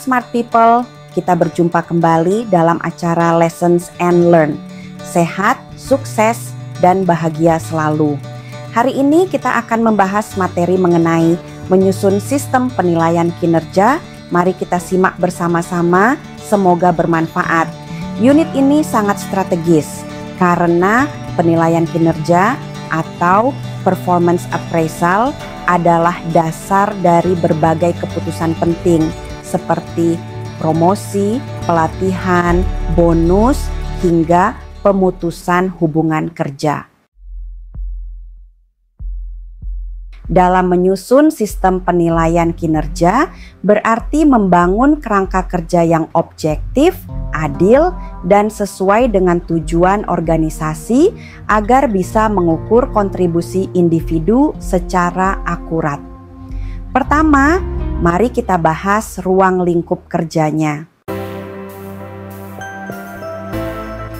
Smart People, kita berjumpa kembali dalam acara Lessons and Learn. Sehat, sukses, dan bahagia selalu. Hari ini kita akan membahas materi mengenai menyusun sistem penilaian kinerja. Mari kita simak bersama-sama, semoga bermanfaat. Unit ini sangat strategis karena penilaian kinerja atau performance appraisal adalah dasar dari berbagai keputusan penting seperti promosi, pelatihan, bonus, hingga pemutusan hubungan kerja. Dalam menyusun sistem penilaian kinerja berarti membangun kerangka kerja yang objektif, adil, dan sesuai dengan tujuan organisasi agar bisa mengukur kontribusi individu secara akurat. Pertama, mari kita bahas ruang lingkup kerjanya.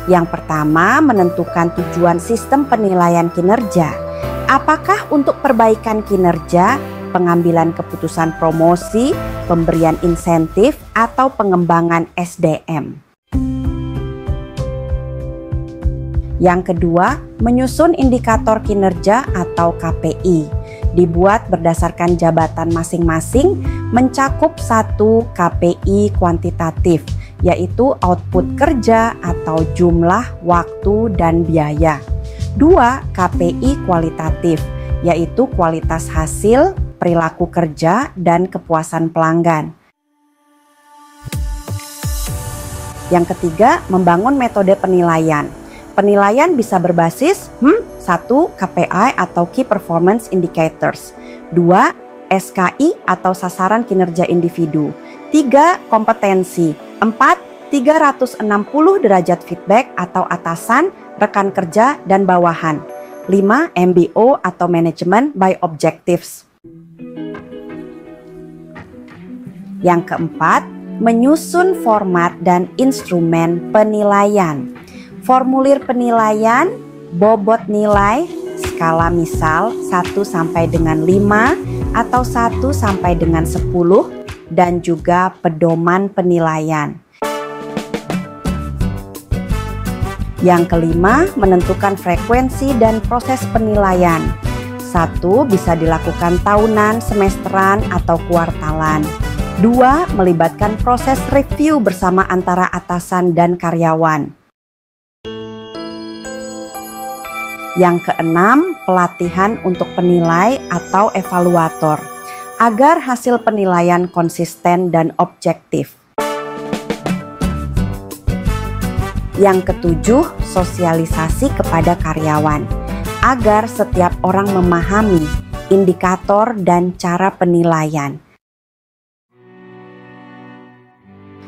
Yang pertama, menentukan tujuan sistem penilaian kinerja. Apakah untuk perbaikan kinerja, pengambilan keputusan promosi, pemberian insentif, atau pengembangan SDM? Yang kedua, menyusun indikator kinerja atau KPI. Dibuat berdasarkan jabatan masing-masing, mencakup satu KPI kuantitatif, yaitu output kerja atau jumlah, waktu, dan biaya. 2. KPI kualitatif, yaitu kualitas hasil, perilaku kerja, dan kepuasan pelanggan. Yang ketiga, membangun metode penilaian. Penilaian bisa berbasis 1. KPI atau Key Performance Indicators, 2. SKI atau sasaran kinerja individu, 3. Kompetensi, 4. 360 derajat feedback atau atasan, rekan kerja, dan bawahan, 5. MBO atau Management by Objectives. Yang keempat, menyusun format dan instrumen penilaian. Formulir penilaian, bobot nilai, skala misal 1 sampai dengan 5 atau 1 sampai dengan 10, dan juga pedoman penilaian. Yang kelima, menentukan frekuensi dan proses penilaian. 1. Bisa dilakukan tahunan, semesteran, atau kuartalan. 2. Melibatkan proses review bersama antara atasan dan karyawan. Yang keenam, pelatihan untuk penilai atau evaluator agar hasil penilaian konsisten dan objektif. Yang ketujuh, sosialisasi kepada karyawan agar setiap orang memahami indikator dan cara penilaian.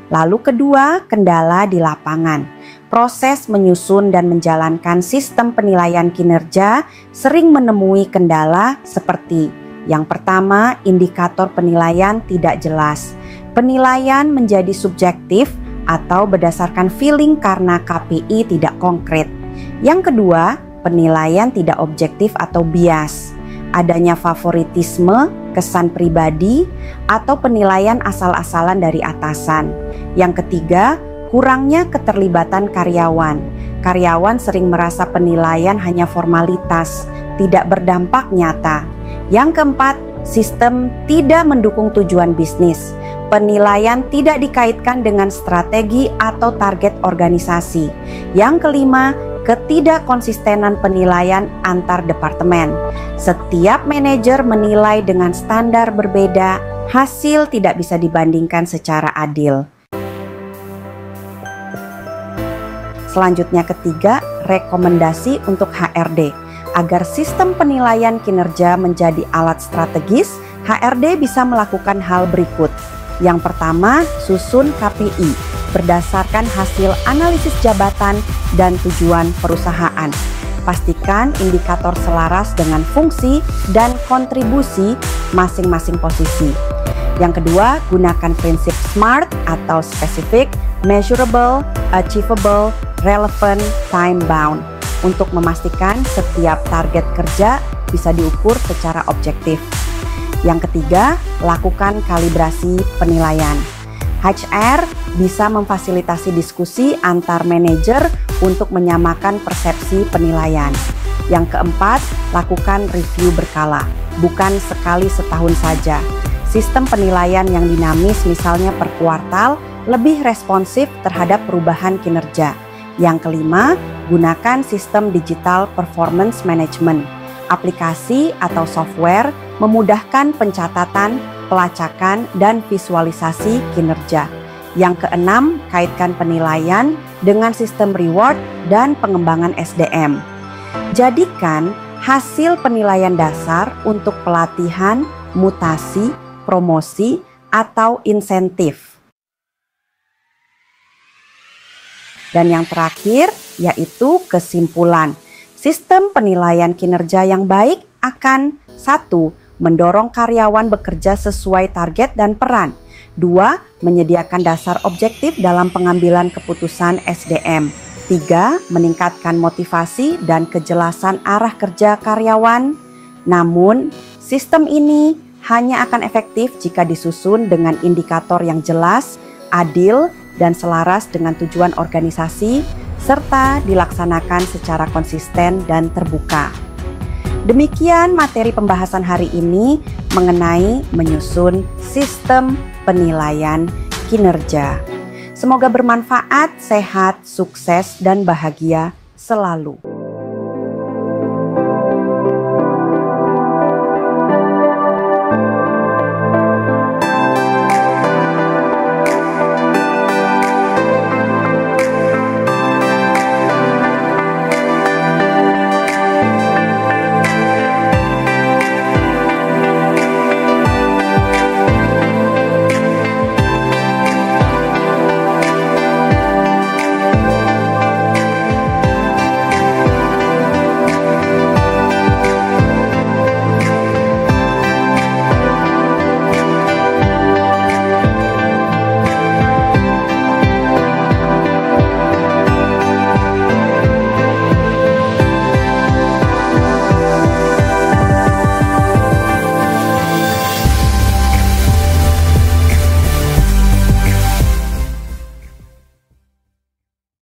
Lalu kedua, kendala di lapangan. Proses menyusun dan menjalankan sistem penilaian kinerja sering menemui kendala seperti yang pertama, indikator penilaian tidak jelas. Penilaian menjadi subjektif atau berdasarkan feeling karena KPI tidak konkret. Yang kedua, penilaian tidak objektif atau bias. Adanya favoritisme, kesan pribadi, atau penilaian asal-asalan dari atasan. Yang ketiga, kurangnya keterlibatan karyawan. Karyawan sering merasa penilaian hanya formalitas, tidak berdampak nyata. Yang keempat, sistem tidak mendukung tujuan bisnis. Penilaian tidak dikaitkan dengan strategi atau target organisasi. Yang kelima, ketidakkonsistenan penilaian antar departemen. Setiap manajer menilai dengan standar berbeda, hasil tidak bisa dibandingkan secara adil. Selanjutnya ketiga, rekomendasi untuk HRD. Agar sistem penilaian kinerja menjadi alat strategis, HRD bisa melakukan hal berikut. Yang pertama, susun KPI berdasarkan hasil analisis jabatan dan tujuan perusahaan. Pastikan indikator selaras dengan fungsi dan kontribusi masing-masing posisi. Yang kedua, gunakan prinsip SMART atau Specific, Measurable, Achievable, Relevant, Time Bound untuk memastikan setiap target kerja bisa diukur secara objektif. Yang ketiga, lakukan kalibrasi penilaian. HR bisa memfasilitasi diskusi antar manajer untuk menyamakan persepsi penilaian. Yang keempat, lakukan review berkala, bukan sekali setahun saja. Sistem penilaian yang dinamis, misalnya per kuartal, lebih responsif terhadap perubahan kinerja. Yang kelima, gunakan sistem digital performance management. Aplikasi atau software memudahkan pencatatan, pelacakan, dan visualisasi kinerja. Yang keenam, kaitkan penilaian dengan sistem reward dan pengembangan SDM. Jadikan hasil penilaian dasar untuk pelatihan, mutasi, promosi, atau insentif. Dan yang terakhir yaitu kesimpulan. Sistem penilaian kinerja yang baik akan 1. Mendorong karyawan bekerja sesuai target dan peran. 2. Menyediakan dasar objektif dalam pengambilan keputusan SDM. 3. Meningkatkan motivasi dan kejelasan arah kerja karyawan. Namun, sistem ini hanya akan efektif jika disusun dengan indikator yang jelas, adil, dan selaras dengan tujuan organisasi, serta dilaksanakan secara konsisten dan terbuka. Demikian materi pembahasan hari ini mengenai menyusun sistem penilaian kinerja. Semoga bermanfaat, sehat, sukses, dan bahagia selalu.